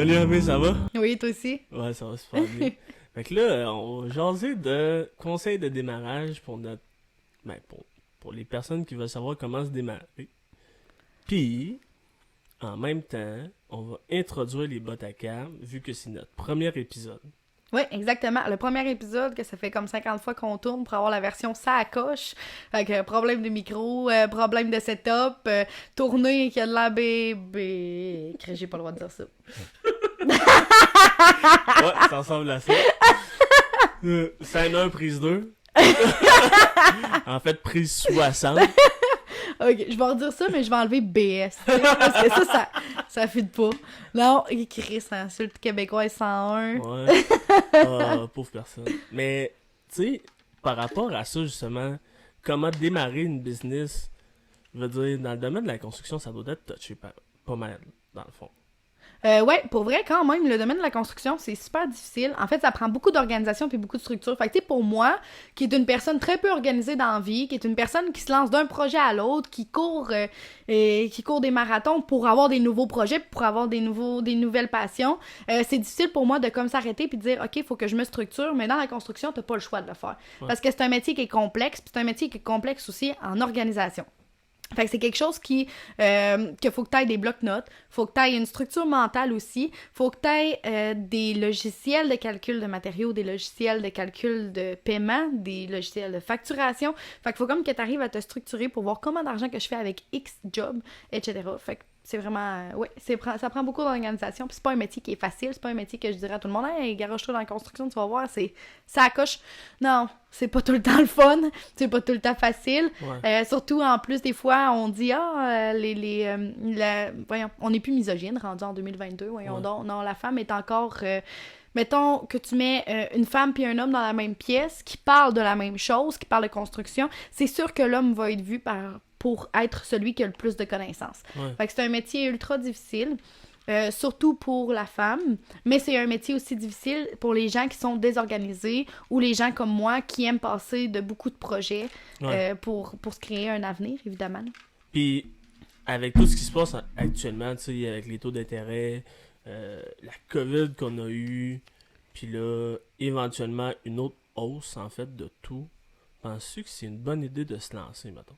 Salut Hervé, ça va? Oui, toi aussi? Ouais, ça va super bien. Fait que là, on va jaser de conseils de démarrage pour notre... Ben, pour les personnes qui veulent savoir comment se démarrer. Puis, en même temps, on va introduire les bottes à câble, vu que c'est notre premier épisode. Oui, exactement. Le premier épisode, que ça fait comme 50 fois qu'on tourne pour avoir la version ça à coche. Fait que problème de micro, problème de setup, tourner qui a de la bébé. J'ai pas le droit de dire ça. Ouais, ça ressemble à ça. Scène 1, prise 2. En fait, prise 60. Ok, je vais redire ça, mais je vais enlever BS. Parce que ça fit pas. Non, Chris, insulte québécoise 101. Ouais. Pauvre personne. Mais, tu sais, par rapport à ça, justement, comment démarrer une business, je veux dire, dans le domaine de la construction, ça doit être touché pas mal, dans le fond. Ouais, pour vrai, quand même, le domaine de la construction, c'est super difficile. En fait, ça prend beaucoup d'organisation puis beaucoup de structure. Fait que, tu sais, pour moi, qui est une personne très peu organisée dans la vie, qui est une personne qui se lance d'un projet à l'autre, qui court des marathons pour avoir des nouveaux projets, pour avoir des nouvelles passions, c'est difficile pour moi de comme s'arrêter puis de dire, OK, il faut que je me structure, mais dans la construction, t'as pas le choix de le faire. Ouais. Parce que c'est un métier qui est complexe, puis c'est un métier qui est complexe aussi en organisation. Fait que c'est quelque chose qu'il faut que tu aies des blocs-notes, faut que tu aies une structure mentale aussi, faut que tu aies des logiciels de calcul de matériaux, des logiciels de calcul de paiement, des logiciels de facturation. Fait qu'il faut comme que tu arrives à te structurer pour voir combien d'argent que je fais avec X job, etc. Fait que c'est vraiment... ça prend beaucoup d'organisation, puis c'est pas un métier qui est facile, c'est pas un métier que je dirais à tout le monde « Hey, garage-toi dans la construction, tu vas voir, ça accroche. » Non, c'est pas tout le temps le fun, c'est pas tout le temps facile. Ouais. Surtout, en plus, des fois, on dit « Ah, voyons, on n'est plus misogyne, rendu en 2022, voyons Ouais. donc. Non, la femme est encore... mettons que tu mets une femme puis un homme dans la même pièce, qui parlent de la même chose, qui parlent de construction, c'est sûr que l'homme va être vu pour être celui qui a le plus de connaissances. Ouais. Fait que c'est un métier ultra difficile, surtout pour la femme, mais c'est un métier aussi difficile pour les gens qui sont désorganisés ou les gens comme moi qui aiment passer de beaucoup de projets pour se créer un avenir, évidemment. Puis, avec tout ce qui se passe actuellement, tu sais, avec les taux d'intérêt, la COVID qu'on a eue, puis là, éventuellement, une autre hausse, en fait, de tout, penses-tu que c'est une bonne idée de se lancer, mettons?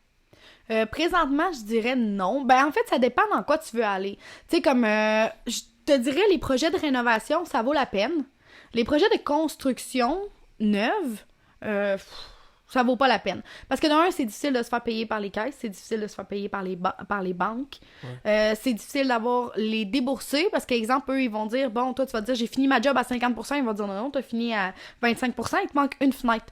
Présentement, je dirais non. Ben, en fait, ça dépend dans quoi tu veux aller. Tu sais, comme, je te dirais, les projets de rénovation, ça vaut la peine. Les projets de construction neuve, ça vaut pas la peine. Parce que d'un, c'est difficile de se faire payer par les caisses, c'est difficile de se faire payer par les banques. Ouais. C'est difficile d'avoir les déboursés, parce qu'exemple, eux, ils vont dire, bon, toi, tu vas te dire, j'ai fini ma job à 50%, ils vont dire, non, t'as fini à 25%, il te manque une fenêtre.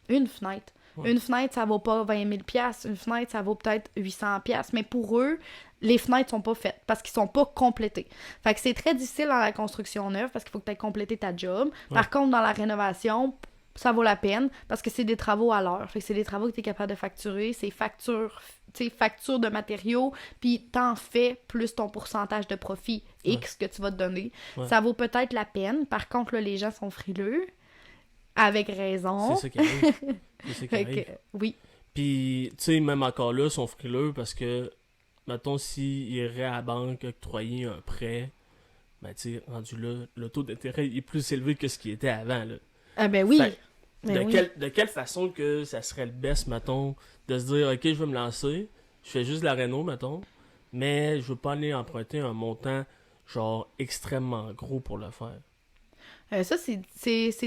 Une fenêtre. Ouais. Une fenêtre, ça vaut pas 20 000 $. Une fenêtre, ça vaut peut-être 800 $. Mais pour eux, les fenêtres sont pas faites parce qu'ils sont pas complétés. Fait que c'est très difficile dans la construction neuve parce qu'il faut que tu aies complété ta job. Ouais. Par contre, dans la rénovation, ça vaut la peine parce que c'est des travaux à l'heure. Fait que c'est des travaux que tu es capable de facturer. C'est facture de matériaux, puis t'en fais plus ton pourcentage de profit X que tu vas te donner. Ouais. Ça vaut peut-être la peine. Par contre, là, les gens sont frileux. Avec raison. C'est ça qui arrive. C'est ça qui arrive. Oui. Puis, tu sais, même encore là, ils sont frileux parce que, mettons, s'ils iraient à la banque octroyer un prêt, ben, tu sais, rendu là, le taux d'intérêt est plus élevé que ce qui était avant, là. Ah, ben oui. Fait, de quelle façon que ça serait le best, mettons, de se dire, OK, je vais me lancer, je fais juste la réno, mettons, mais je veux pas aller emprunter un montant, genre, extrêmement gros pour le faire. Ça, c'est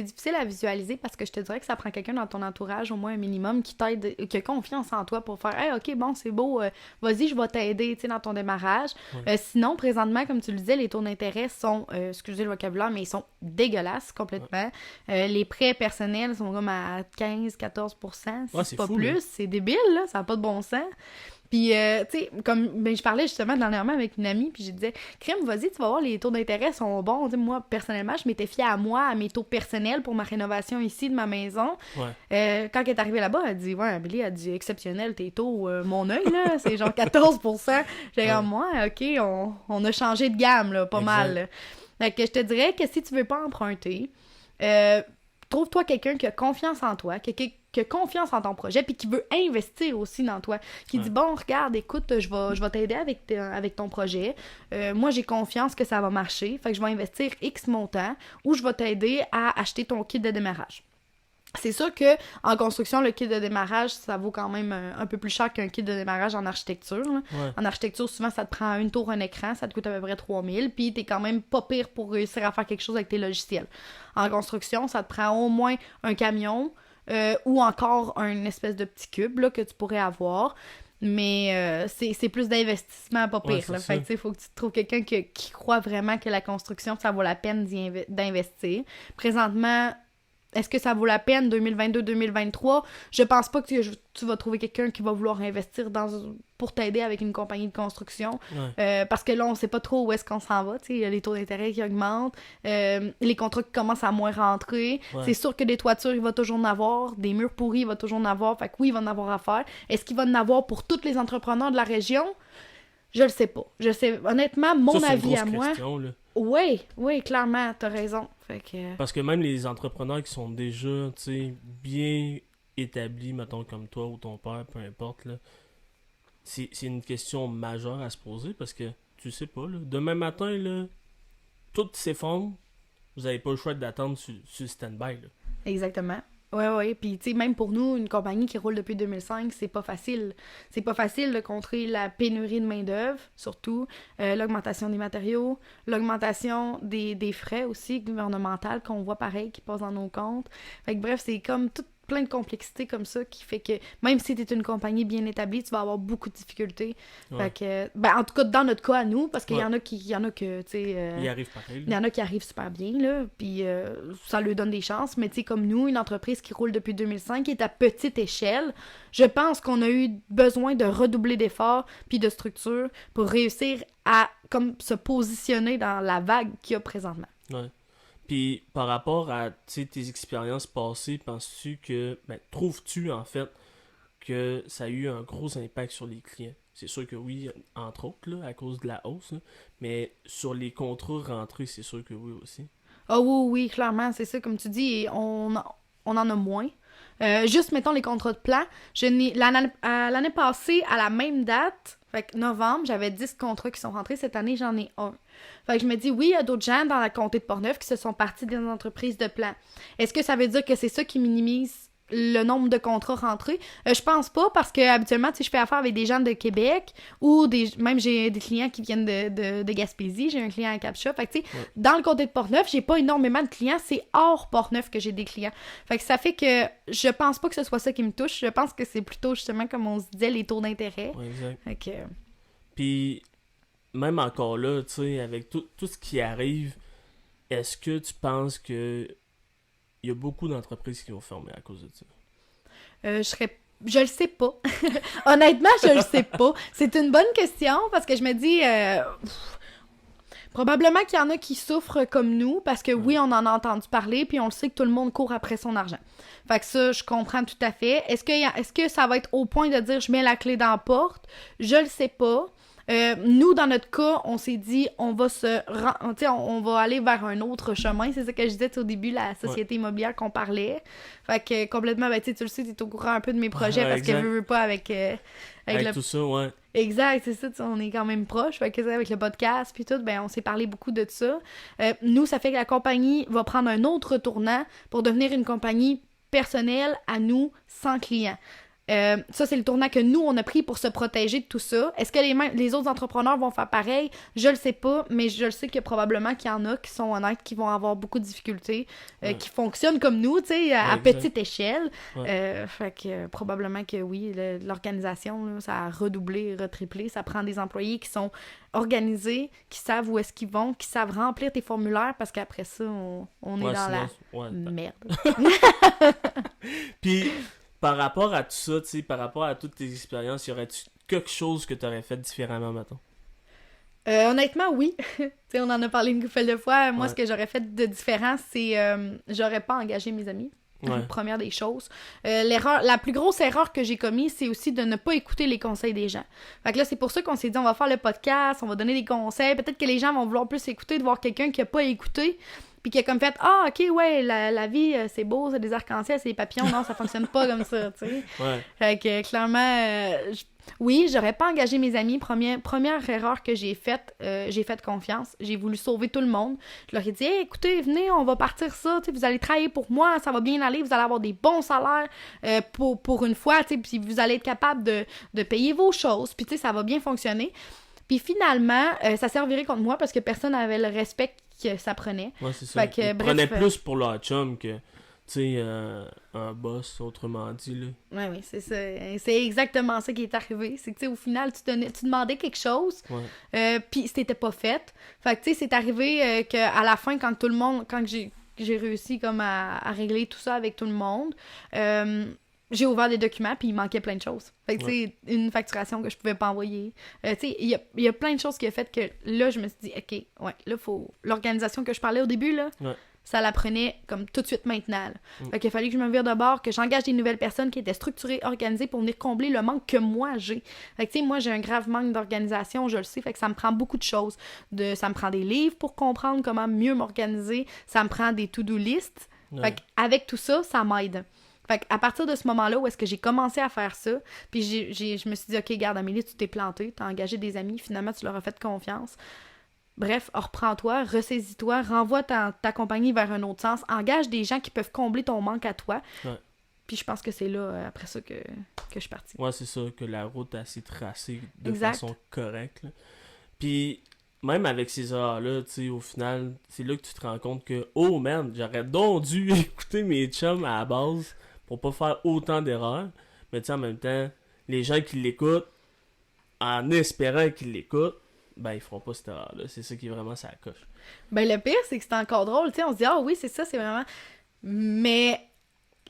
difficile à visualiser parce que je te dirais que ça prend quelqu'un dans ton entourage, au moins un minimum, qui t'aide, qui a confiance en toi pour faire « Hey, OK, bon, c'est beau, vas-y, je vais t'aider, tu sais, dans ton démarrage. Ouais. » Sinon, présentement, comme tu le disais, les taux d'intérêt sont, excusez le vocabulaire, mais ils sont dégueulasses complètement. Ouais. Les prêts personnels sont comme à 15-14%, c'est pas fou, plus. Là. C'est débile, là, ça n'a pas de bon sens. Puis, tu sais, comme je parlais justement dernièrement avec une amie, puis je disais, crème, vas-y, tu vas voir, les taux d'intérêt sont bons. T'sais, moi, personnellement, je m'étais fiée à moi, à mes taux personnels pour ma rénovation ici de ma maison. Ouais. Quand elle est arrivée là-bas, elle dit, ouais, Amélie, elle dit, exceptionnel, tes taux, mon œil, là, c'est genre 14%. J'ai comme, moi, OK, on a changé de gamme, là, pas mal. Là. Fait que je te dirais que si tu veux pas emprunter, trouve-toi quelqu'un qui a confiance en toi, qui a confiance en ton projet, puis qui veut investir aussi dans toi. Qui dit, bon, regarde, écoute, je vais t'aider avec ton projet. Moi, j'ai confiance que ça va marcher. Fait que je vais investir X montant ou je vais t'aider à acheter ton kit de démarrage. C'est sûr que en construction, le kit de démarrage, ça vaut quand même un peu plus cher qu'un kit de démarrage en architecture. Là. Ouais. En architecture, souvent, ça te prend une tour, un écran, ça te coûte à peu près 3000, puis t'es quand même pas pire pour réussir à faire quelque chose avec tes logiciels. En construction, ça te prend au moins un camion ou encore un espèce de petit cube là, que tu pourrais avoir. Mais c'est plus d'investissement, pas pire. Là. Fait que, il faut que tu trouves quelqu'un qui croit vraiment que la construction, ça vaut la peine d'investir. Présentement, est-ce que ça vaut la peine 2022-2023? Je pense pas que tu vas trouver quelqu'un qui va vouloir investir pour t'aider avec une compagnie de construction. Ouais. Parce que là, on sait pas trop où est-ce qu'on s'en va. Il y a les taux d'intérêt qui augmentent, les contrats qui commencent à moins rentrer. Ouais. C'est sûr que des toitures, il va toujours en avoir. Des murs pourris, il va toujours en avoir. Fait que oui, il va en avoir à faire. Est-ce qu'il va en avoir pour tous les entrepreneurs de la région? Je le sais pas. Je sais, honnêtement, mon avis à moi... Oui, clairement, t'as raison. Fait que... Parce que même les entrepreneurs qui sont déjà, tu sais, bien établis, mettons, comme toi ou ton père, peu importe, là, c'est une question majeure à se poser parce que, tu sais pas, là, demain matin, là, tout s'effondre, vous avez pas le choix d'attendre sur stand-by, là. Exactement. Oui. Puis, tu sais, même pour nous, une compagnie qui roule depuis 2005, c'est pas facile. C'est pas facile de contrer la pénurie de main-d'œuvre, surtout, l'augmentation des matériaux, l'augmentation des frais aussi gouvernementaux qu'on voit pareil, qui passent dans nos comptes. Fait que bref, c'est comme plein de complexités comme ça qui fait que même si t'es une compagnie bien établie, tu vas avoir beaucoup de difficultés. Ouais. Fait que, en tout cas, dans notre cas à nous, parce qu'il y en a que, tu sais... Il arrive pareil. Il y en a qui arrivent super bien, là, puis ça leur donne des chances, mais tu sais, comme nous, une entreprise qui roule depuis 2005, qui est à petite échelle, je pense qu'on a eu besoin de redoubler d'efforts puis de structure pour réussir à comme se positionner dans la vague qu'il y a présentement. Ouais. Puis par rapport à tes expériences passées, penses-tu que, trouves-tu en fait que ça a eu un gros impact sur les clients? C'est sûr que oui, entre autres, là, à cause de la hausse, là, mais sur les contrats rentrés, c'est sûr que oui aussi. Ah oui, clairement, c'est ça, comme tu dis, on en a moins. Juste, mettons, les contrats de plan. L'année passée, à la même date, fait que novembre, j'avais 10 contrats qui sont rentrés. Cette année, j'en ai 1. Fait que je me dis, oui, il y a d'autres gens dans la comté de Portneuf qui se sont partis des entreprises de plan. Est-ce que ça veut dire que c'est ça qui minimise le nombre de contrats rentrés? Je pense pas, parce que habituellement, tu sais, je fais affaire avec des gens de Québec ou même j'ai des clients qui viennent de Gaspésie. J'ai un client à Cap-Chat. Fait que tu sais, dans le comté de Portneuf, j'ai pas énormément de clients. C'est hors Portneuf que j'ai des clients. Fait que ça fait que je pense pas que ce soit ça qui me touche. Je pense que c'est plutôt, justement, comme on se disait, les taux d'intérêt. Ouais, exact. Fait que... Puis, même encore là, tu sais, avec tout ce qui arrive, est-ce que tu penses que il y a beaucoup d'entreprises qui vont fermer à cause de ça? Je le sais pas. Honnêtement, je le sais pas. C'est une bonne question parce que je me dis... probablement qu'il y en a qui souffrent comme nous parce que oui, on en a entendu parler puis on le sait que tout le monde court après son argent. Fait que ça, je comprends tout à fait. Est-ce que ça va être au point de dire je mets la clé dans la porte? Je le sais pas. Nous, dans notre cas, on s'est dit on va aller vers un autre chemin. C'est ça que je disais au début, la société immobilière qu'on parlait. Fait que complètement, tu le sais, t'es au courant un peu de mes projets parce que je veux pas avec tout ça, ouais. Exact, c'est ça, on est quand même proches. Fait que avec le podcast puis tout, on s'est parlé beaucoup de ça. Nous, ça fait que la compagnie va prendre un autre tournant pour devenir une compagnie personnelle à nous, sans clients. Ça, c'est le tournant que nous, on a pris pour se protéger de tout ça. Est-ce que les autres entrepreneurs vont faire pareil? Je le sais pas, mais je le sais que probablement qu'il y en a qui sont honnêtes, qui vont avoir beaucoup de difficultés, qui fonctionnent comme nous, tu sais, à petite échelle. Fait que probablement que oui, l'organisation, là, ça a redoublé, retriplé. Ça prend des employés qui sont organisés, qui savent où est-ce qu'ils vont, qui savent remplir tes formulaires, parce qu'après ça, on est dans la merde. Puis... Par rapport à tout ça, tu sais, par rapport à toutes tes expériences, y aurait-tu quelque chose que tu aurais fait différemment, mettons? Honnêtement, oui. T'sais, on en a parlé une couple de fois. Moi, ce que j'aurais fait de différent, c'est j'aurais pas engagé mes amis. Première des choses. La plus grosse erreur que j'ai commise, c'est aussi de ne pas écouter les conseils des gens. Fait que là, c'est pour ça qu'on s'est dit, on va faire le podcast, on va donner des conseils. Peut-être que les gens vont vouloir plus écouter, de voir quelqu'un qui a pas écouté. puis qui a comme fait « Ah, ok, ouais, la vie, c'est beau, c'est des arcs-en-ciel, c'est des papillons. » Non, ça fonctionne pas comme ça, tu sais. Ouais. Fait que, clairement, oui, j'aurais pas engagé mes amis. Première erreur que j'ai faite confiance. J'ai voulu sauver tout le monde. Je leur ai dit hey, « Écoutez, venez, on va partir ça, tu sais, vous allez travailler pour moi, ça va bien aller, vous allez avoir des bons salaires pour une fois, tu sais, puis vous allez être capable de payer vos choses, puis tu sais, ça va bien fonctionner. » Puis finalement, ça servirait contre moi parce que personne n'avait le respect que ça prenait. Ouais, c'est ça. Ils prenaient plus pour leur chum que, tu sais, un boss, autrement dit, là. Ouais, oui, c'est ça. C'est exactement ça qui est arrivé. C'est que, tu sais, au final, tu demandais quelque chose, puis c'était pas fait. Fait que, tu sais, c'est arrivé qu'à la fin, quand j'ai réussi comme à régler tout ça avec tout le monde, j'ai ouvert des documents, puis il manquait plein de choses. Fait que, tu sais, une facturation que je pouvais pas envoyer. Tu sais, il y a plein de choses qui ont fait que là, je me suis dit, OK, ouais, là, faut... L'organisation que je parlais au début, là, ça la prenait comme tout de suite maintenant. Fait qu'il fallait que je me vire de bord, que j'engage des nouvelles personnes qui étaient structurées, organisées pour venir combler le manque que moi j'ai. Fait que, tu sais, moi, j'ai un grave manque d'organisation, je le sais. Fait que ça me prend beaucoup de choses. Ça me prend des livres pour comprendre comment mieux m'organiser. Ça me prend des to-do lists. Fait qu'avec tout ça, ça m'aide. Fait qu'à partir de ce moment-là où est-ce que j'ai commencé à faire ça, puis je me suis dit, OK, garde Amélie, tu t'es plantée, t'as engagé des amis, finalement, tu leur as fait confiance. Bref, reprends-toi, ressaisis-toi, renvoie ta compagnie vers un autre sens, engage des gens qui peuvent combler ton manque à toi. Ouais. Puis je pense que c'est là, après ça, que je suis partie. Ouais, c'est ça, que la route a assez tracée de façon correcte. Là. Puis même avec ces erreurs-là, tu sais, au final, c'est là que tu te rends compte que, oh man, j'aurais donc dû écouter mes chums à la base pour pas faire autant d'erreurs. Mais tu sais, en même temps, les gens qui l'écoutent, en espérant qu'ils l'écoutent, ben ils feront pas cette erreur-là. C'est ça qui est vraiment ça coche. Ben le pire, c'est que c'est encore drôle, tu sais, on se dit « Ah oui, c'est ça, c'est vraiment... » Mais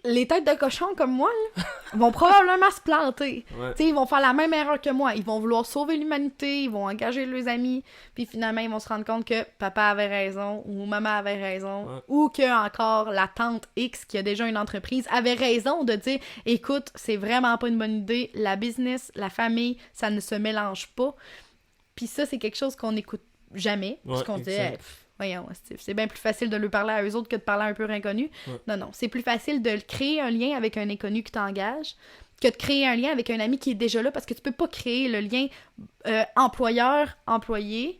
les têtes de cochon comme moi, là, vont probablement se planter. Ouais. Tu sais, ils vont faire la même erreur que moi. Ils vont vouloir sauver l'humanité, ils vont engager leurs amis, puis finalement, ils vont se rendre compte que papa avait raison, ou maman avait raison, ou que encore la tante X, qui a déjà une entreprise, avait raison de dire « Écoute, c'est vraiment pas une bonne idée, la business, la famille, ça ne se mélange pas. » Puis ça, c'est quelque chose qu'on n'écoute jamais, parce qu'on se dit voyons, c'est bien plus facile de lui parler à eux autres que de parler à un peu inconnu. Ouais. Non, c'est plus facile de créer un lien avec un inconnu qui t'engage que de créer un lien avec un ami qui est déjà là, parce que tu peux pas créer le lien employeur-employé,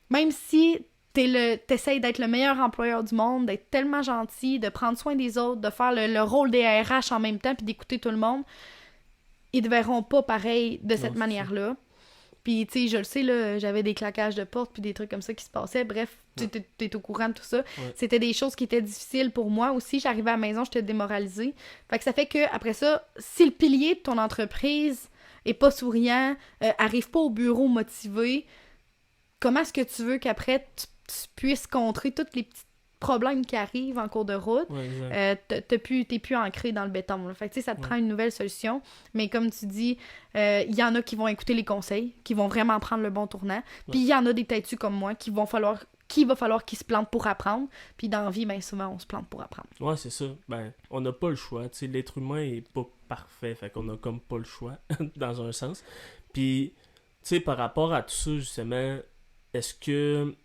même si t'essayes d'être le meilleur employeur du monde, d'être tellement gentil, de prendre soin des autres, de faire le rôle des RH en même temps, puis d'écouter tout le monde, ils te verront pas pareil de cette manière-là. Puis, tu sais, je le sais, là, j'avais des claquages de porte puis des trucs comme ça qui se passaient. Bref, t'es au courant de tout ça. Ouais. C'était des choses qui étaient difficiles pour moi aussi. J'arrivais à la maison, j'étais démoralisée. Fait que ça fait que après ça, si le pilier de ton entreprise est pas souriant, arrive pas au bureau motivé, comment est-ce que tu veux qu'après, tu puisses contrer tous les petits problèmes qui arrivent en cours de route? Ouais, t'es plus ancré dans le béton. Là. Fait que, tu sais, ça te prend une nouvelle solution. Mais comme tu dis, il y en a qui vont écouter les conseils, qui vont vraiment prendre le bon tournant. Puis il y en a des têtus comme moi qu'il va falloir qu'ils se plantent pour apprendre. Puis dans la vie, bien souvent, on se plante pour apprendre. Ouais, c'est ça. Ben, on n'a pas le choix. Tu sais, l'être humain est pas parfait. Fait qu'on a comme pas le choix, dans un sens. Puis, tu sais, par rapport à tout ça, justement, est-ce que...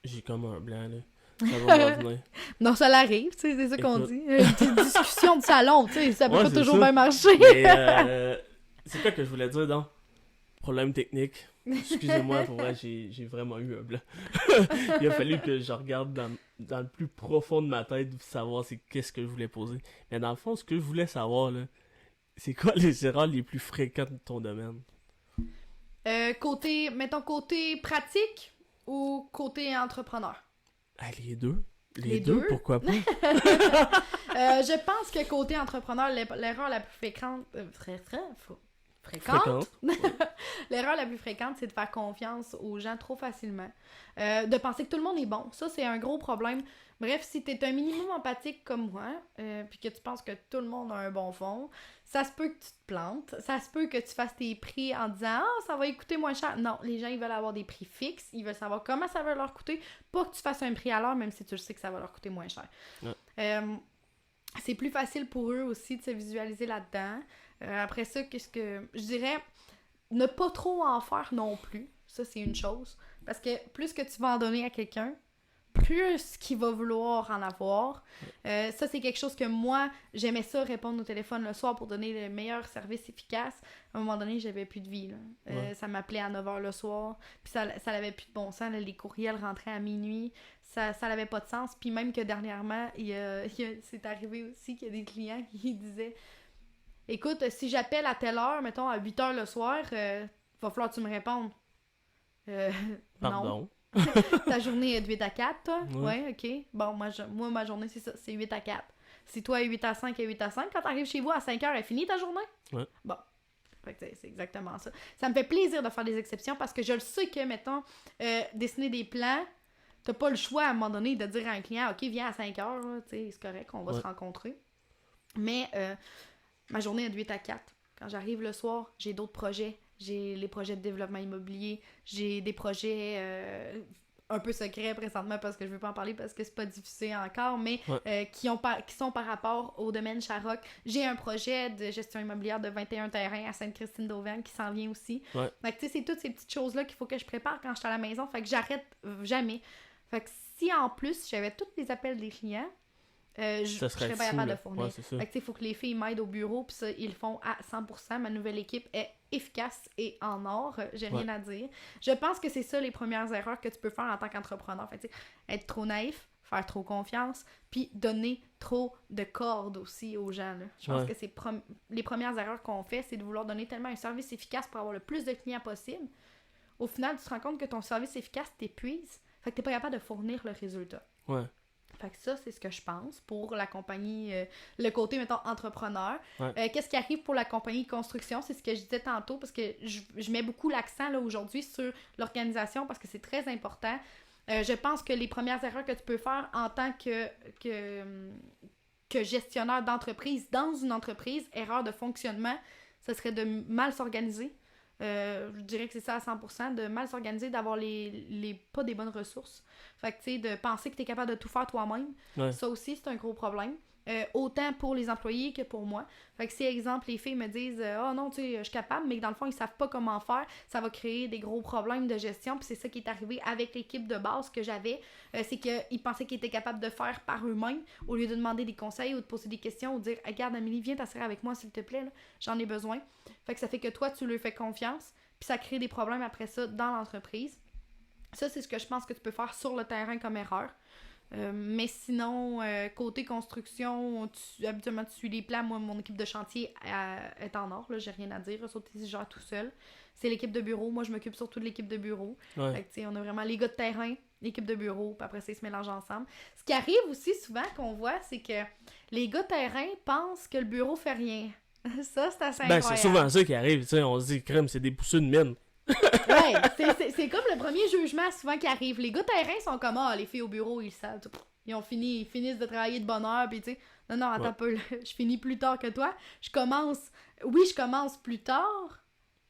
j'ai comme un blanc, là. Ça va revenir. Non, ça l'arrive, tu sais, c'est ça qu'on dit. Une petite discussion de salon, tu sais, ça peut pas toujours bien marcher. Mais, c'est quoi que je voulais dire, donc? Problème technique. Excusez-moi, pour vrai, j'ai vraiment eu un blanc. Il a fallu que je regarde dans le plus profond de ma tête pour savoir qu'est-ce que je voulais poser. Mais dans le fond, ce que je voulais savoir, là, c'est quoi les erreurs les plus fréquentes de ton domaine? Mettons côté pratique ou côté entrepreneur? Ah, les deux. Les deux, pourquoi pas? Je pense que côté entrepreneur, l'erreur la plus fréquente... Fréquente. L'erreur la plus fréquente, c'est de faire confiance aux gens trop facilement. De penser que tout le monde est bon. Ça, c'est un gros problème. Bref, si t'es un minimum empathique comme moi, puis que tu penses que tout le monde a un bon fond, ça se peut que tu te plantes. Ça se peut que tu fasses tes prix en disant « Ah, ça va coûter moins cher. » Non, les gens, ils veulent avoir des prix fixes. Ils veulent savoir comment ça va leur coûter. Pas que tu fasses un prix à l'heure, même si tu le sais que ça va leur coûter moins cher. Ouais. C'est plus facile pour eux aussi de se visualiser là-dedans. Après ça, qu'est-ce que... Je dirais, ne pas trop en faire non plus. Ça, c'est une chose. Parce que plus que tu vas en donner à quelqu'un, plus qu'il va vouloir en avoir. Ça, c'est quelque chose que moi, j'aimais ça, répondre au téléphone le soir pour donner le meilleur service efficace. À un moment donné, j'avais plus de vie. Là. Ça m'appelait à 9h le soir. Puis ça n'avait plus de bon sens. Là. Les courriels rentraient à minuit. Ça n'avait pas de sens. Puis même que dernièrement, c'est arrivé aussi qu'il y a des clients qui disaient « Écoute, si j'appelle à telle heure, mettons à 8h le soir, va falloir que tu me répondes. » Pardon. Non. Ta journée est de 8 à 4, toi? Ouais. Ouais, ok. Bon, moi, ma journée, c'est ça. C'est 8 à 4. Si toi, 8 à 5 et 8 à 5, quand t'arrives chez vous à 5 heures, est finie ta journée? Ouais. Bon. Fait que c'est exactement ça. Ça me fait plaisir de faire des exceptions parce que je le sais que, mettons, dessiner des plans, t'as pas le choix à un moment donné de dire à un client, ok, viens à 5 heures, tu sais, c'est correct, on va se rencontrer. Mais ma journée est de 8 à 4. Quand j'arrive le soir, j'ai d'autres projets. J'ai les projets de développement immobilier. J'ai des projets un peu secrets présentement parce que je veux pas en parler parce que c'est pas diffusé encore, mais qui sont par rapport au domaine Sherrock. J'ai un projet de gestion immobilière de 21 terrains à Sainte-Christine d'Auvergne qui s'en vient aussi. Ouais. Fait que tu sais, c'est toutes ces petites choses-là qu'il faut que je prépare quand je suis à la maison. Fait que j'arrête jamais. Fait que si en plus j'avais tous les appels des clients, je serais pas capable de fournir. Ouais, c'est ça. Fait que il faut que les filles m'aident au bureau, puis ça, ils le font à 100%. Ma nouvelle équipe est efficace et en or, j'ai rien à dire. Je pense que c'est ça les premières erreurs que tu peux faire en tant qu'entrepreneur. Fait que, être trop naïf, faire trop confiance, puis donner trop de cordes aussi aux gens. Là. Je pense que c'est les premières erreurs qu'on fait, c'est de vouloir donner tellement un service efficace pour avoir le plus de clients possible. Au final, tu te rends compte que ton service efficace t'épuise, fait que t'es pas capable de fournir le résultat. Ouais. Fait que ça, c'est ce que je pense pour la compagnie, le côté, mettons, entrepreneur. Qu'est-ce qui arrive pour la compagnie construction? C'est ce que je disais tantôt, parce que je mets beaucoup l'accent là aujourd'hui sur l'organisation, parce que c'est très important. Je pense que les premières erreurs que tu peux faire en tant que gestionnaire d'entreprise, dans une entreprise, erreur de fonctionnement, ce serait de mal s'organiser. Je dirais que c'est ça à 100%, de mal s'organiser, d'avoir pas des bonnes ressources. Fait que, tu sais, de penser que tu es capable de tout faire toi-même. Ça aussi, c'est un gros problème. Autant pour les employés que pour moi. Fait que si, exemple, les filles me disent « Oh non, tu sais, je suis capable », mais que dans le fond, ils savent pas comment faire, ça va créer des gros problèmes de gestion. Puis c'est ça qui est arrivé avec l'équipe de base que j'avais. C'est qu'ils pensaient qu'ils étaient capables de faire par eux-mêmes, au lieu de demander des conseils ou de poser des questions ou de dire « Regarde, Amélie, viens t'asseoir avec moi, s'il te plaît, là. J'en ai besoin. » Fait que ça fait que toi, tu leur fais confiance, puis ça crée des problèmes après ça dans l'entreprise. Ça, c'est ce que je pense que tu peux faire sur le terrain comme erreur. Mais sinon, côté construction, habituellement tu suis les plans. Moi, mon équipe de chantier est en or, là, j'ai rien à dire. Sauf que je gère tout seul. C'est l'équipe de bureau. Moi, je m'occupe surtout de l'équipe de bureau. Fait que, on a vraiment les gars de terrain, l'équipe de bureau, puis après ça, ils se mélangent ensemble. Ce qui arrive aussi souvent qu'on voit, c'est que les gars de terrain pensent que le bureau fait rien. Ça, c'est assez incroyable. C'est souvent ça qui arrive. On se dit, crème, c'est des pousseux de mine. Ouais, c'est comme le premier jugement souvent qui arrive. Les gars terrain sont comme les filles au bureau, ils savent. Ils finissent de travailler de bonne heure, puis tu sais, non, attends un peu, je finis plus tard que toi. Je commence plus tard,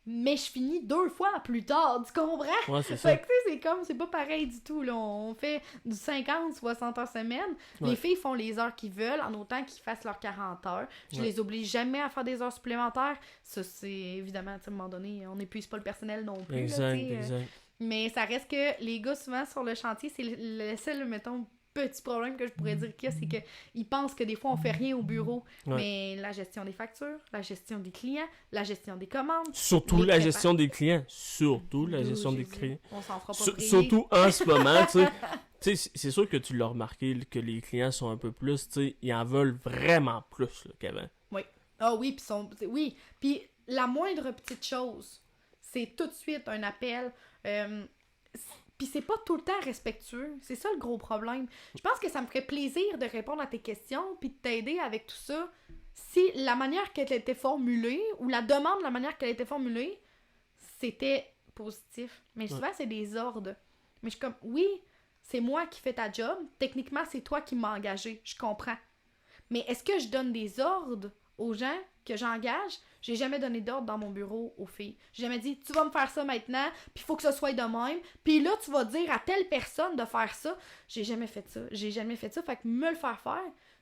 mais je finis 2 fois plus tard, tu comprends? Ouais, c'est ça. Fait que tu sais, c'est pas pareil du tout, là. On fait du 50, 60 heures semaine. Les filles font les heures qu'ils veulent, en autant qu'ils fassent leurs 40 heures. Je les oblige jamais à faire des heures supplémentaires. Ça, c'est évidemment, à un moment donné, on n'épuise pas le personnel non plus. Exact, là, exact. Mais ça reste que les gars, souvent, sur le chantier, c'est le seul, mettons, petit problème que je pourrais dire qu'il y a, c'est qu'ils pensent que des fois on fait rien au bureau, mais la gestion des factures, la gestion des clients, la gestion des commandes, surtout la gestion des clients, on s'en fera pas prier. Surtout en ce moment, tu sais, c'est sûr que tu l'as remarqué que les clients sont un peu plus, tu sais, ils en veulent vraiment plus là, qu'avant. Oui. Oui, puis la moindre petite chose, c'est tout de suite un appel. Puis c'est pas tout le temps respectueux. C'est ça le gros problème. Je pense que ça me ferait plaisir de répondre à tes questions puis de t'aider avec tout ça si la manière qu'elle était formulée ou la demande, la manière qu'elle était formulée, c'était positif. Mais souvent, c'est des ordres. Mais je suis comme, oui, c'est moi qui fais ta job. Techniquement, c'est toi qui m'as engagé. Je comprends. Mais est-ce que je donne des ordres aux gens que j'engage? J'ai jamais donné d'ordre dans mon bureau aux filles. J'ai jamais dit, tu vas me faire ça maintenant, puis il faut que ce soit de même, puis là, tu vas dire à telle personne de faire ça. J'ai jamais fait ça. Fait que me le faire,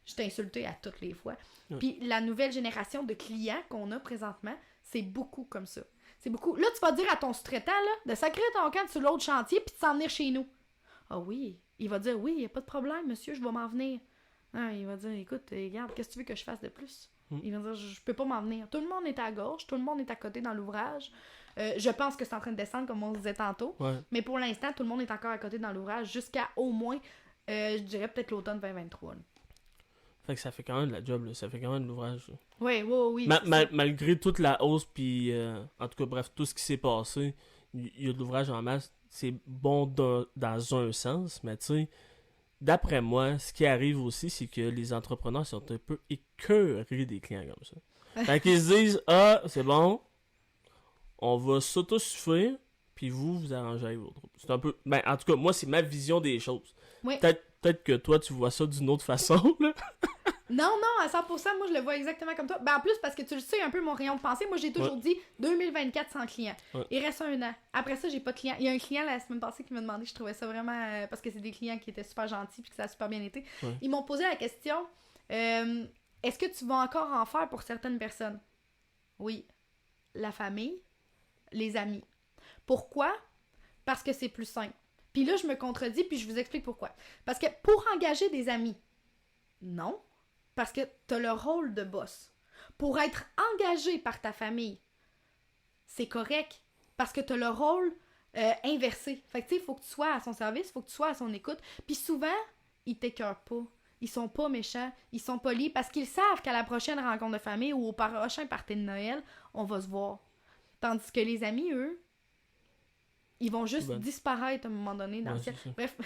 je t'ai insulté à toutes les fois. Puis la nouvelle génération de clients qu'on a présentement, c'est beaucoup comme ça. C'est beaucoup. Là, tu vas dire à ton sous-traitant, là, de sacrer ton camp sur l'autre chantier puis de s'en venir chez nous. Ah oui. Il va dire, oui, il n'y a pas de problème, monsieur, je vais m'en venir. Ah, il va dire, écoute, regarde, qu'est-ce que tu veux que je fasse de plus? Il va dire, je peux pas m'en venir. Tout le monde est à gauche, tout le monde est à côté dans l'ouvrage. Je pense que c'est en train de descendre, comme on disait tantôt. Ouais. Mais pour l'instant, tout le monde est encore à côté dans l'ouvrage jusqu'à au moins, je dirais peut-être l'automne 2023. Là. Fait que ça fait quand même de la job, là. Ça fait quand même de l'ouvrage. Oui, oui, oui. Malgré toute la hausse, puis en tout cas, bref, tout ce qui s'est passé, il y a de l'ouvrage en masse. C'est bon dans un sens, mais tu sais, d'après moi, ce qui arrive aussi, c'est que les entrepreneurs sont un peu écœurés des clients comme ça. Fait qu'ils se disent, ah, c'est bon, on va s'autosuffire, puis vous arrangez avec vos troupes. C'est un peu. Ben, en tout cas, moi, c'est ma vision des choses. Oui. Peut-être que toi, tu vois ça d'une autre façon, là. Non, à 100%, moi, je le vois exactement comme toi. Ben, en plus, parce que tu le sais un peu mon rayon de pensée, moi, j'ai toujours dit 2024 sans clients. Ouais. Il reste un an. Après ça, j'ai pas de clients. Il y a un client la semaine passée qui m'a demandé, je trouvais ça vraiment... parce que c'est des clients qui étaient super gentils puis que ça a super bien été. Ouais. Ils m'ont posé la question, est-ce que tu vas encore en faire pour certaines personnes? Oui. La famille, les amis. Pourquoi? Parce que c'est plus simple. Puis là, je me contredis, puis je vous explique pourquoi. Parce que pour engager des amis, non. Parce que t'as le rôle de boss. Pour être engagé par ta famille, c'est correct. Parce que t'as le rôle inversé. Fait que tu sais, il faut que tu sois à son service, il faut que tu sois à son écoute. Puis souvent, ils t'écœurent pas. Ils sont pas méchants, ils sont polis parce qu'ils savent qu'à la prochaine rencontre de famille ou au prochain party de Noël, on va se voir. Tandis que les amis, eux, ils vont juste disparaître à un moment donné dans le ciel. Bref,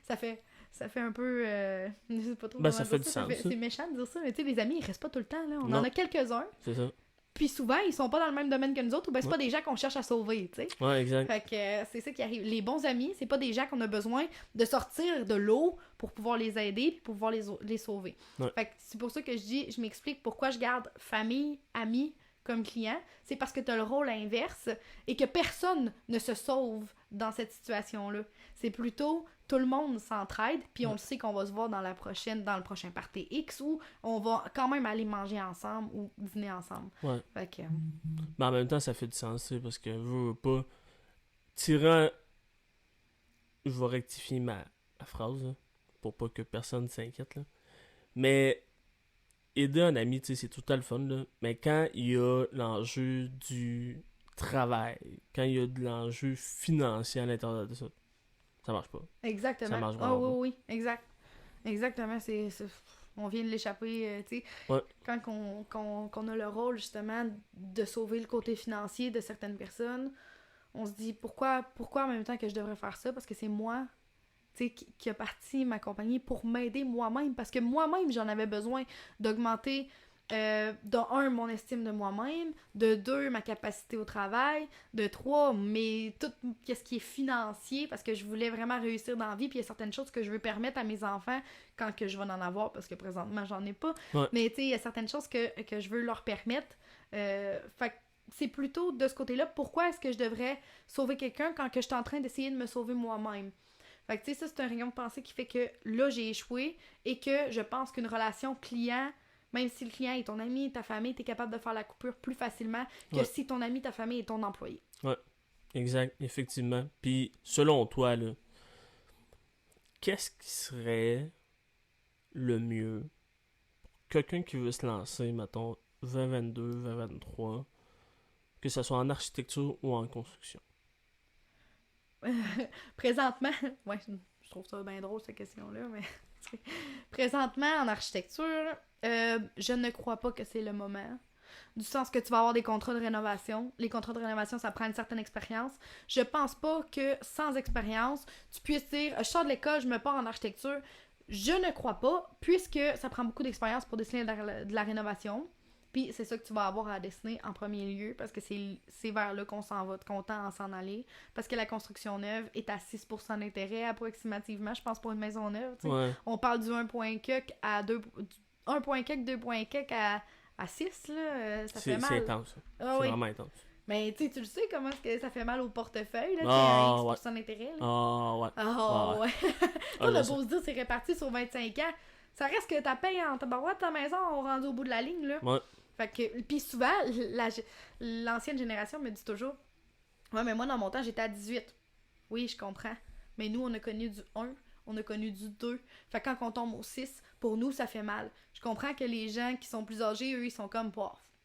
ça fait un peu... je sais pas trop ça fait du sens. C'est méchant de dire ça, mais tu sais, les amis, ils restent pas tout le temps, là. On Non. en a quelques-uns. C'est ça. Puis souvent, ils sont pas dans le même domaine que nous autres, ou ben c'est pas des gens qu'on cherche à sauver, tu sais. Ouais, exact. Fait que c'est ça qui arrive. Les bons amis, c'est pas des gens qu'on a besoin de sortir de l'eau pour pouvoir les aider puis pour pouvoir les sauver. Ouais. Fait que c'est pour ça que je m'explique pourquoi je garde famille, amis comme client. C'est parce que t'as le rôle inverse et que personne ne se sauve dans cette situation-là. C'est plutôt tout le monde s'entraide, puis on le sait qu'on va se voir dans le prochain party X où on va quand même aller manger ensemble ou dîner ensemble. Ouais. Fait que... Mais en même temps, ça fait du sens, tu sais, parce que veux pas. Tirant. Je vais rectifier ma phrase, là, pour pas que personne s'inquiète, là. Mais aider un ami, tu sais, c'est tout à le fun, là. Mais quand il y a l'enjeu du travail, quand il y a de l'enjeu financier à l'intérieur de ça, ça marche pas. Exactement. Ça marche Ah vraiment oui, exact. Exactement, on vient de l'échapper, tu sais. Ouais. Quand qu'on a le rôle, justement, de sauver le côté financier de certaines personnes, on se dit, pourquoi en même temps que je devrais faire ça? Parce que c'est moi, tu sais, qui a parti ma compagnie pour m'aider moi-même. Parce que moi-même, j'en avais besoin d'augmenter... de 1, mon estime de moi-même, de 2, ma capacité au travail, de 3, tout ce qui est financier, parce que je voulais vraiment réussir dans la vie, puis il y a certaines choses que je veux permettre à mes enfants quand que je vais en avoir, parce que présentement, j'en ai pas. Ouais. Mais tu sais, il y a certaines choses que je veux leur permettre. Fait que c'est plutôt de ce côté-là, pourquoi est-ce que je devrais sauver quelqu'un quand que je suis en train d'essayer de me sauver moi-même? Fait que tu sais, ça, c'est un rayon de pensée qui fait que là, j'ai échoué et que je pense qu'une relation client, même si le client est ton ami, ta famille, t'es capable de faire la coupure plus facilement que si ton ami, ta famille est ton employé. Ouais, exact, effectivement. Puis, selon toi, là, qu'est-ce qui serait le mieux pour quelqu'un qui veut se lancer, mettons, 2022, 2023, que ce soit en architecture ou en construction? Présentement, ouais, je trouve ça bien drôle cette question-là, mais présentement en architecture, je ne crois pas que c'est le moment. Du sens que tu vas avoir des contrats de rénovation. Les contrats de rénovation, ça prend une certaine expérience. Je pense pas que sans expérience, tu puisses dire je sors de l'école, je me pars en architecture. Je ne crois pas, puisque ça prend beaucoup d'expérience pour dessiner de la rénovation. Puis c'est ça que tu vas avoir à dessiner en premier lieu, parce que c'est vers là qu'on s'en va, qu'on tend à s'en aller. Parce que la construction neuve est à 6% d'intérêt approximativement, je pense, pour une maison neuve. Ouais. On parle du 1.4 à 2... 1.4, 2.4 à 6, là, ça fait mal. C'est intense. Ah, c'est oui. vraiment intense. Mais tu le sais comment est-ce que ça fait mal au portefeuille, là, Ah, à X% d'intérêt. Là. Ah, ouais. Ah, ouais. Toi, je le sais. beau se dire, c'est réparti sur 25 ans. Ça reste que ta paye en tabarouette, ta maison, on rendu au bout de la ligne, là. Ouais. Fait que, puis souvent, l'ancienne génération me dit toujours, ouais, mais moi, dans mon temps, j'étais à 18. Oui, je comprends. Mais nous, on a connu du 1, on a connu du 2. Fait que quand on tombe au 6, pour nous, ça fait mal. Je comprends que les gens qui sont plus âgés, eux, ils sont comme,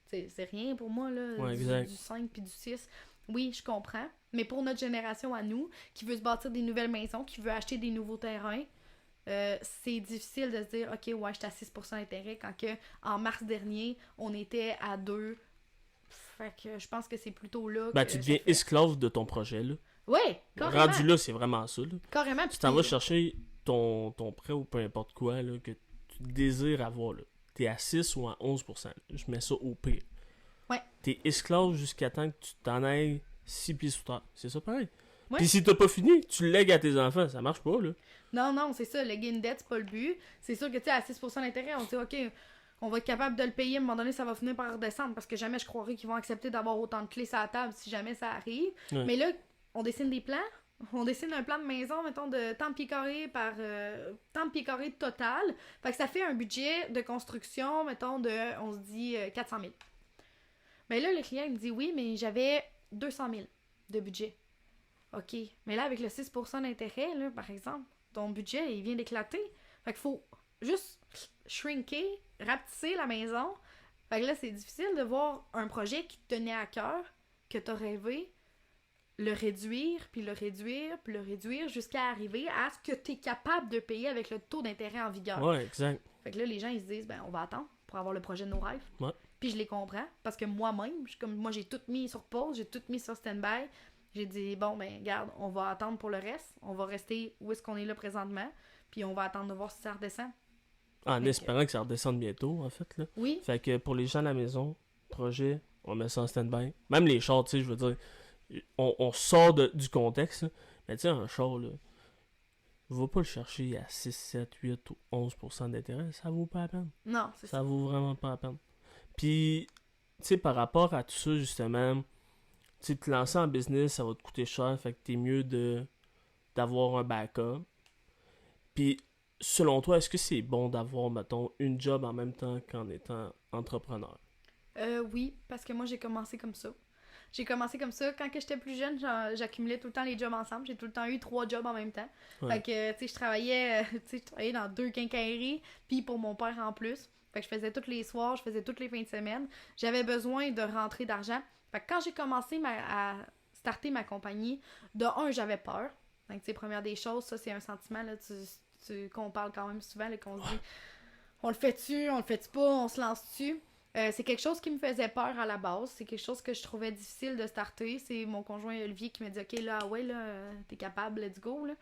c'est rien pour moi, là, Ouais, du 5 puis du 6. Oui, je comprends. Mais pour notre génération à nous, qui veut se bâtir des nouvelles maisons, qui veut acheter des nouveaux terrains, c'est difficile de se dire, OK, ouais, j'étais à 6% d'intérêt quand que, en mars dernier, on était à 2. Fait que je pense que c'est plutôt là Ben, que tu deviens esclave de ton projet, là. Ouais, carrément. Rendu là, c'est vraiment ça, là. Carrément. Tu t'en vas chercher ton prêt ou peu importe quoi, là, que tu désires avoir, là. T'es à 6 ou à 11%. Là. Je mets ça au pire. Ouais. T'es esclave jusqu'à temps que tu t'en ailles 6 pieds sous terre. C'est ça pareil. Ouais. Puis si t'as pas fini, tu le lègues à tes enfants. Ça marche pas, là. Non, c'est ça. Le gain debt, c'est pas le but. C'est sûr que, tu sais, à 6% d'intérêt, on dit, OK, on va être capable de le payer. À un moment donné, ça va finir par redescendre parce que jamais je croirais qu'ils vont accepter d'avoir autant de clés sur la table si jamais ça arrive. Ouais. Mais là, on dessine des plans. On dessine un plan de maison, mettons, de tant de pieds carrés par tant de pieds carrés total. Fait que ça fait un budget de construction, mettons, de, on se dit, 400 000. Mais là, le client, il me dit, oui, mais j'avais 200 000 de budget. OK. Mais là, avec le 6% d'intérêt, là, par exemple, ton budget, il vient d'éclater. Fait qu'il faut juste shrinker, rapetisser la maison. Fait que là, c'est difficile de voir un projet qui te tenait à cœur, que t'as rêvé, le réduire, puis le réduire, puis le réduire, jusqu'à arriver à ce que t'es capable de payer avec le taux d'intérêt en vigueur. Ouais, exact. Fait que là, les gens, ils se disent, ben, on va attendre pour avoir le projet de nos rêves. Ouais. Puis je les comprends, parce que moi-même, moi, j'ai tout mis sur pause, j'ai tout mis sur stand-by. J'ai dit, bon, ben, regarde, on va attendre pour le reste. On va rester où est-ce qu'on est là présentement, puis on va attendre de voir si ça redescend. En espérant que ça redescende bientôt, en fait, là. Oui. Fait que pour les gens à la maison, projet, on met ça en stand-by. Même les chars, tu sais, je veux dire, on sort du contexte, là. Mais tu sais, un char, là, va pas le chercher à 6, 7, 8 ou 11% d'intérêt, ça vaut pas la peine. Non, c'est ça. Ça vaut vraiment pas la peine. Puis, tu sais, par rapport à tout ça, justement, tu sais, te lancer en business, ça va te coûter cher, fait que t'es mieux d'avoir un backup. Puis, selon toi, est-ce que c'est bon d'avoir, mettons, une job en même temps qu'en étant entrepreneur? Oui, parce que moi, j'ai commencé comme ça. J'ai commencé comme ça. Quand que j'étais plus jeune, j'accumulais tout le temps les jobs ensemble. J'ai tout le temps eu 3 jobs en même temps. Ouais. Fait que, tu sais, je travaillais dans 2 quincailleries, puis pour mon père en plus. Fait que je faisais tous les soirs, je faisais toutes les fins de semaine. J'avais besoin de rentrer d'argent. Fait que quand j'ai commencé à starter ma compagnie, de un, j'avais peur. Donc, tu sais, première des choses, ça, c'est un sentiment, là, qu'on parle quand même souvent, là, qu'on se dit, on le fait-tu pas, on se lance-tu? C'est quelque chose qui me faisait peur à la base. C'est quelque chose que je trouvais difficile de starter. C'est mon conjoint Olivier qui me dit, OK, là, ouais, là, t'es capable, let's go, là.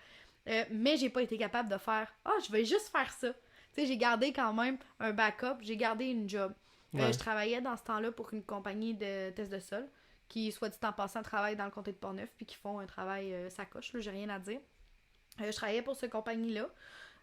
Mais j'ai pas été capable de faire, je vais juste faire ça. Tu sais, j'ai gardé quand même un backup, j'ai gardé une job. Ouais. Je travaillais dans ce temps-là pour une compagnie de tests de sol qui, soit dit en passant, travaille dans le comté de Portneuf puis qui font un travail sacoche, là, j'ai rien à dire. Je travaillais pour cette compagnie-là.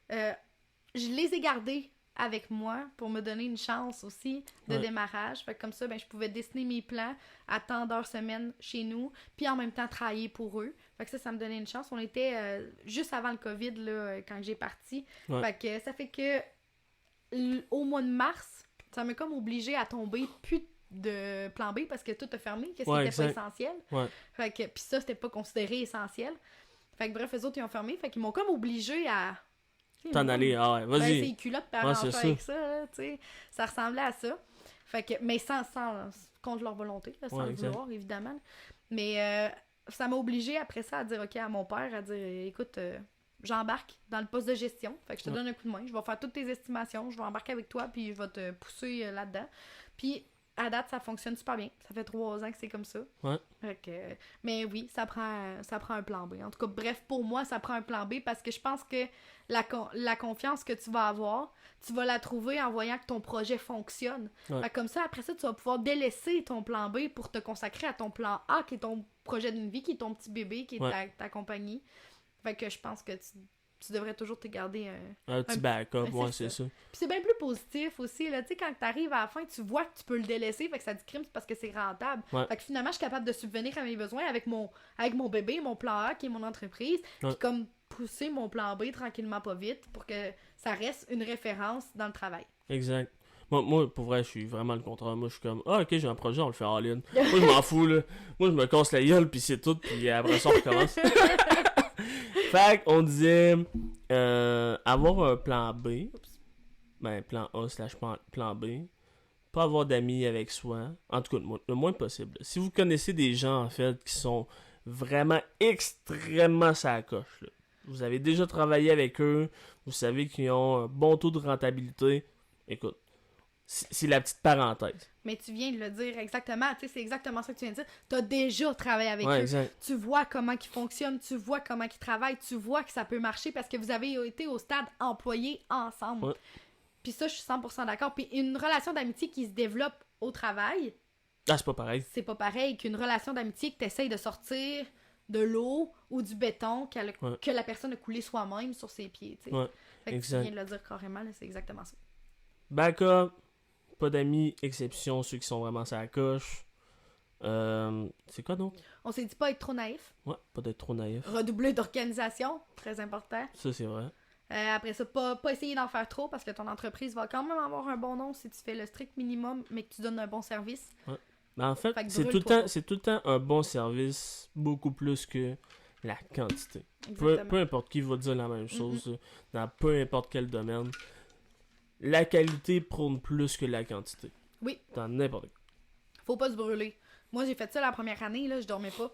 Je les ai gardés avec moi pour me donner une chance aussi de démarrage. Fait que comme ça, ben, je pouvais dessiner mes plans à tant d'heures semaine chez nous, puis en même temps travailler pour eux. Fait que ça me donnait une chance. On était juste avant le COVID, là, quand j'ai parti. Ouais. Fait que ça fait que au mois de mars, ça m'a comme obligé à tomber plus de plan B parce que tout a fermé, qu'est-ce qui était pas essentiel. Ouais. Fait que, puis ça, c'était pas considéré essentiel. Fait que bref, eux autres, ils ont fermé. Fait qu'ils m'ont comme obligé à... T'en aller, vas-y. Ben, c'est les culottes par c'est avec ça, là, tu sais. Ça ressemblait à ça. Fait que, mais sans contre leur volonté, là, sans le vouloir, évidemment. Mais ça m'a obligé après ça à dire, OK, à mon père, à dire, écoute, j'embarque dans le poste de gestion. Fait que je te donne un coup de main. Je vais faire toutes tes estimations. Je vais embarquer avec toi, puis je vais te pousser là-dedans. Puis, à date, ça fonctionne super bien. Ça fait 3 ans que c'est comme ça. Ouais. Fait que, mais oui, ça prend un plan B. En tout cas, bref, pour moi, ça prend un plan B parce que je pense que la confiance que tu vas avoir, tu vas la trouver en voyant que ton projet fonctionne. Ouais. Fait que comme ça, après ça, tu vas pouvoir délaisser ton plan B pour te consacrer à ton plan A, qui est ton projet d'une vie, qui est ton petit bébé, qui est ta compagnie. Fait que je pense que tu devrais toujours te garder un petit backup, c'est ça. Puis c'est bien plus positif aussi, là, tu sais, quand t'arrives à la fin, tu vois que tu peux le délaisser, fait que ça dit crime, c'est parce que c'est rentable. Ouais. Fait que finalement, je suis capable de subvenir à mes besoins avec mon bébé, mon plan A, qui est mon entreprise, puis comme pousser mon plan B tranquillement pas vite pour que ça reste une référence dans le travail. Exact. Moi, pour vrai, je suis vraiment le contraire. Moi, je suis comme, ah, ok, j'ai un projet, on le fait en ligne. Moi, je m'en fous, là. Moi, je me casse la gueule, puis c'est tout, puis après ça, on recommence. Fait qu'on disait, avoir un plan B, ben, plan A / plan B, pas avoir d'amis avec soi, en tout cas, le moins possible. Si vous connaissez des gens, en fait, qui sont vraiment extrêmement sacoche, là. Vous avez déjà travaillé avec eux, vous savez qu'ils ont un bon taux de rentabilité. Écoute, c'est la petite parenthèse. Mais tu viens de le dire exactement, tu sais, c'est exactement ça que tu viens de dire. T'as déjà travaillé avec Ouais, eux. exact. Tu vois comment ils fonctionnent, tu vois comment ils travaillent, tu vois que ça peut marcher parce que vous avez été au stade employés ensemble. Ouais. Puis ça, je suis 100% d'accord. Puis une relation d'amitié qui se développe au travail, Ah, c'est pas pareil. c'est pas pareil qu'une relation d'amitié que t'essayes de sortir de l'eau ou du béton que la personne a coulé soi-même sur ses pieds, tu sais. Ouais, Fait que exact. tu viens de le dire carrément, là, c'est exactement ça. Backup, pas d'amis, exception ceux qui sont vraiment sur la coche. C'est quoi donc? On s'est dit pas être trop naïf. Ouais, pas d'être trop naïf. Redoubler d'organisation, très important. Ça, c'est vrai. Après ça, pas essayer d'en faire trop parce que ton entreprise va quand même avoir un bon nom si tu fais le strict minimum mais que tu donnes un bon service. Mais en fait, Fait que c'est tout le temps un bon service, beaucoup plus que la quantité. Peu importe qui va dire la même chose, dans peu importe quel domaine, la qualité prône plus que la quantité. Oui. Dans n'importe quoi. Faut pas se brûler. Moi, j'ai fait ça la première année, là, je dormais pas.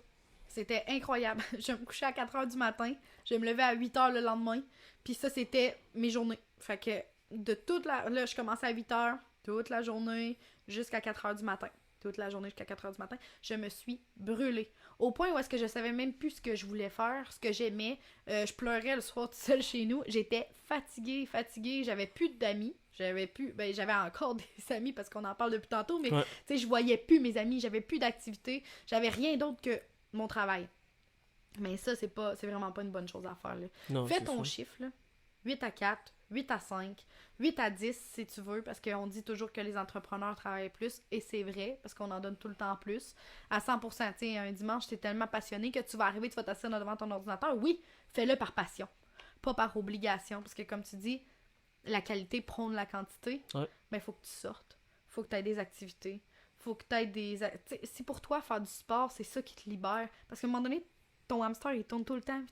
C'était incroyable. Je me couchais à 4h du matin, je me levais à 8h le lendemain, puis ça, c'était mes journées. Fait que Là, je commençais à 8h, toute la journée, jusqu'à 4h du matin. Toute la journée jusqu'à 4h du matin, je me suis brûlée. Au point où est-ce que je savais même plus ce que je voulais faire, ce que j'aimais. Je pleurais le soir tout seul chez nous. J'étais fatiguée. J'avais plus d'amis. J'avais encore des amis parce qu'on en parle depuis tantôt, mais tu sais, je voyais plus mes amis. J'avais plus d'activités. J'avais rien d'autre que mon travail. Mais ça, c'est vraiment pas une bonne chose à faire, là. Non, fais ton chiffre, là. 8 à 4, 8 à 5, 8 à 10 si tu veux, parce qu'on dit toujours que les entrepreneurs travaillent plus, et c'est vrai, parce qu'on en donne tout le temps plus. À 100%, tu sais, un dimanche, t'es tellement passionné que tu vas arriver, tu vas t'asseoir devant ton ordinateur. Oui, fais-le par passion, pas par obligation, parce que comme tu dis, la qualité prône la quantité, mais il faut que tu sortes, faut que tu aies des activités, faut que tu aies des... Si pour toi, faire du sport, c'est ça qui te libère, parce qu'à un moment donné, ton hamster, il tourne tout le temps.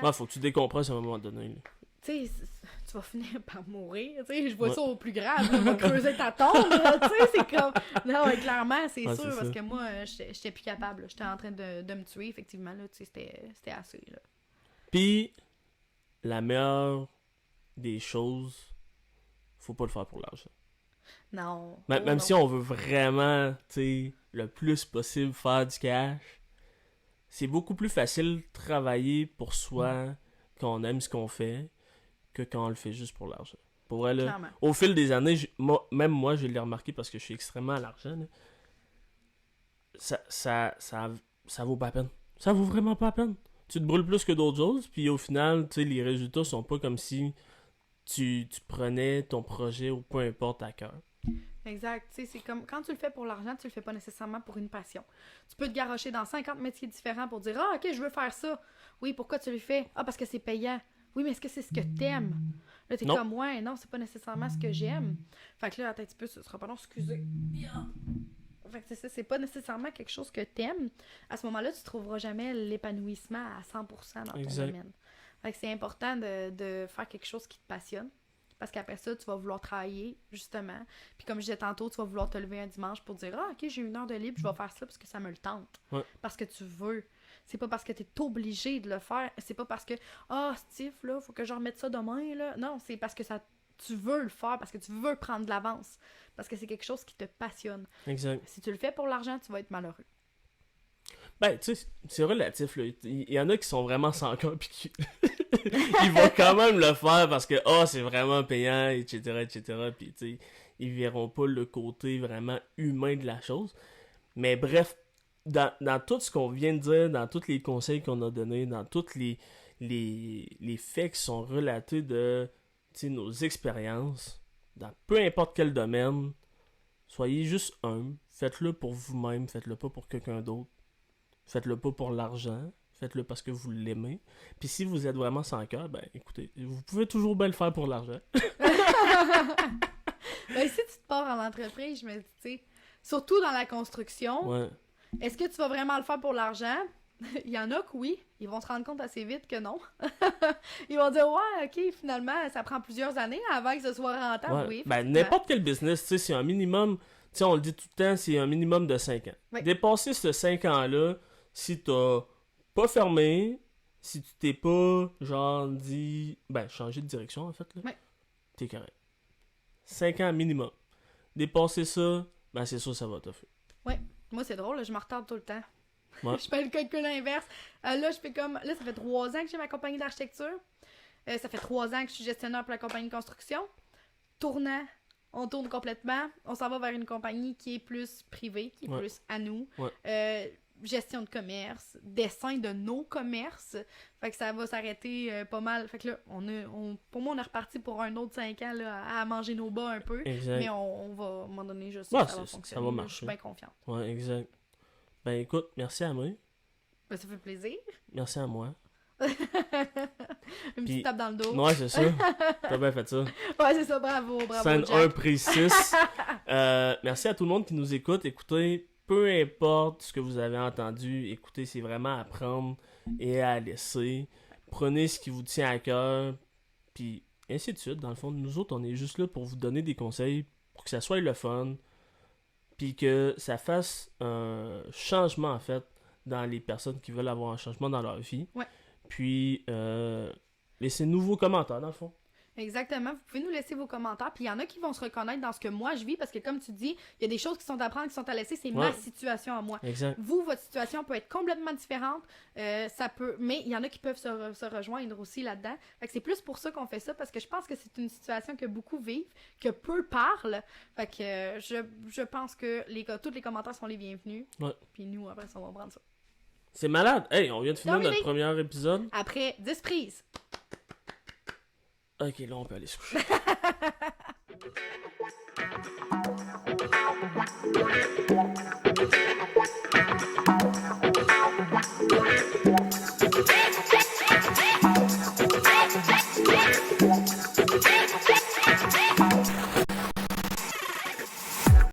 Ouais, faut que tu décompresses à un moment donné, là. Tu sais, tu vas finir par mourir, tu sais, je vois ça au plus grave, on va creuser ta tombe, tu sais, c'est comme... Non, mais clairement, c'est sûr, parce que moi, j'étais plus capable, là. J'étais en train de me tuer, effectivement, là, tu sais, c'était assez, là. Puis, la meilleure des choses, faut pas le faire pour l'argent. Non. Même si on veut vraiment, tu sais, le plus possible faire du cash, c'est beaucoup plus facile de travailler pour soi quand on aime ce qu'on fait que quand on le fait juste pour l'argent. Pour vrai, là, au fil des années, même moi, je l'ai remarqué parce que je suis extrêmement à l'argent, là, ça vaut pas la peine. Ça vaut vraiment pas la peine. Tu te brûles plus que d'autres choses, puis au final, tu sais, les résultats sont pas comme si tu prenais ton projet ou peu importe à cœur. Exact. Tu sais, c'est comme quand tu le fais pour l'argent, tu le fais pas nécessairement pour une passion. Tu peux te garrocher dans 50 métiers différents pour dire « Ah, ok, je veux faire ça. » Oui, pourquoi tu le fais? Ah, parce que c'est payant. Oui, mais est-ce que c'est ce que t'aimes? Là, t'es comme « Ouais, non, c'est pas nécessairement ce que j'aime. » Fait que là, attends un petit peu, ce sera pas long, excusez. Fait que c'est ça, c'est pas nécessairement quelque chose que t'aimes. À ce moment-là, tu trouveras jamais l'épanouissement à 100% dans ton domaine. Fait que c'est important de faire quelque chose qui te passionne. Parce qu'après ça, tu vas vouloir travailler, justement. Puis comme je disais tantôt, tu vas vouloir te lever un dimanche pour dire « Ah, ok, j'ai 1 heure de libre, je vais faire ça parce que ça me le tente. Ouais. » Parce que tu veux. C'est pas parce que t'es obligé de le faire. C'est pas parce que « Ah, Steve, là, faut que je remette ça demain, là. » Non, c'est parce que tu veux le faire, parce que tu veux prendre de l'avance. Parce que c'est quelque chose qui te passionne. Exact. Si tu le fais pour l'argent, tu vas être malheureux. Ben, tu sais, c'est relatif, là. Il y en a qui sont vraiment sans cœur pis qui... ils vont quand même le faire parce que, c'est vraiment payant, etc. Puis, tu sais, ils verront pas le côté vraiment humain de la chose. Mais bref, dans tout ce qu'on vient de dire, dans tous les conseils qu'on a donnés, dans tous les faits qui sont relatés de, tu sais, nos expériences, dans peu importe quel domaine, soyez juste humble. Faites-le pour vous-même, faites-le pas pour quelqu'un d'autre. Faites-le pas pour l'argent, faites-le parce que vous l'aimez. Puis si vous êtes vraiment sans cœur, ben écoutez, vous pouvez toujours bien le faire pour l'argent. Ben, si tu te pars en entreprise, je me dis, tu sais, surtout dans la construction, Ouais. est-ce que tu vas vraiment le faire pour l'argent? Il y en a que oui, ils vont se rendre compte assez vite que non. Ils vont dire, ouais, ok, finalement, ça prend plusieurs années avant que ce soit rentable. Ouais. Oui, Ben, effectivement. n'importe quel business, tu sais, c'est un minimum, tu sais, on le dit tout le temps, c'est un minimum de 5 ans. Oui. Dépasser ce 5 ans-là, si t'as pas fermé, si tu t'es pas, genre, dit, ben, changer de direction, en fait, là, Oui. t'es correct. 5 ans minimum. Dépasser ça, ben, c'est sûr, ça va t'offrir. Moi, c'est drôle, là, je me retarde tout le temps. Ouais. Je fais le calcul inverse. Là, je fais comme. Là, ça fait 3 ans que j'ai ma compagnie d'architecture. Ça fait 3 ans que je suis gestionnaire pour la compagnie de construction. Tournant, on tourne complètement. On s'en va vers une compagnie qui est plus privée, qui est Ouais. plus à nous. Ouais. Gestion de commerce, dessin de nos commerces. Fait que ça va s'arrêter pas mal. Fait que là, pour moi, on est reparti pour un autre 5 ans là, à manger nos bas un peu. Exact. Mais on va, à un moment donné, juste Ouais, ça va ça fonctionner. va là. marcher. Je suis bien confiante. Ouais, exact. Ben, écoute, merci à moi. Ben, ça fait plaisir. Merci à moi. Une Puis- petite tape dans le dos. Ouais, c'est ça. T'as bien fait ça. Ouais, c'est ça, bravo, Scène 1, Jack. prise 6. Merci à tout le monde qui nous écoute. Écoutez, peu importe ce que vous avez entendu, écoutez, c'est vraiment à prendre et à laisser. Prenez ce qui vous tient à cœur, puis ainsi de suite. Dans le fond, nous autres, on est juste là pour vous donner des conseils, pour que ça soit le fun, puis que ça fasse un changement, en fait, dans les personnes qui veulent avoir un changement dans leur vie. Ouais. Puis, laissez-nous vos commentaires, dans le fond. Exactement, vous pouvez nous laisser vos commentaires, puis il y en a qui vont se reconnaître dans ce que moi je vis, parce que comme tu dis, il y a des choses qui sont à prendre, qui sont à laisser, c'est ma Ouais. situation à moi. Exact. Vous, votre situation peut être complètement différente, ça peut, mais il y en a qui peuvent se rejoindre aussi là-dedans. Fait que c'est plus pour ça qu'on fait ça, parce que je pense que c'est une situation que beaucoup vivent, que peu parlent. Fait que je pense que tous les commentaires sont les bienvenus. Ouais. Puis nous, après ça, on va prendre ça. C'est malade. Hey, on vient de finir Terminé. notre premier épisode. Après 10 prises. Ok, là, on peut aller se coucher.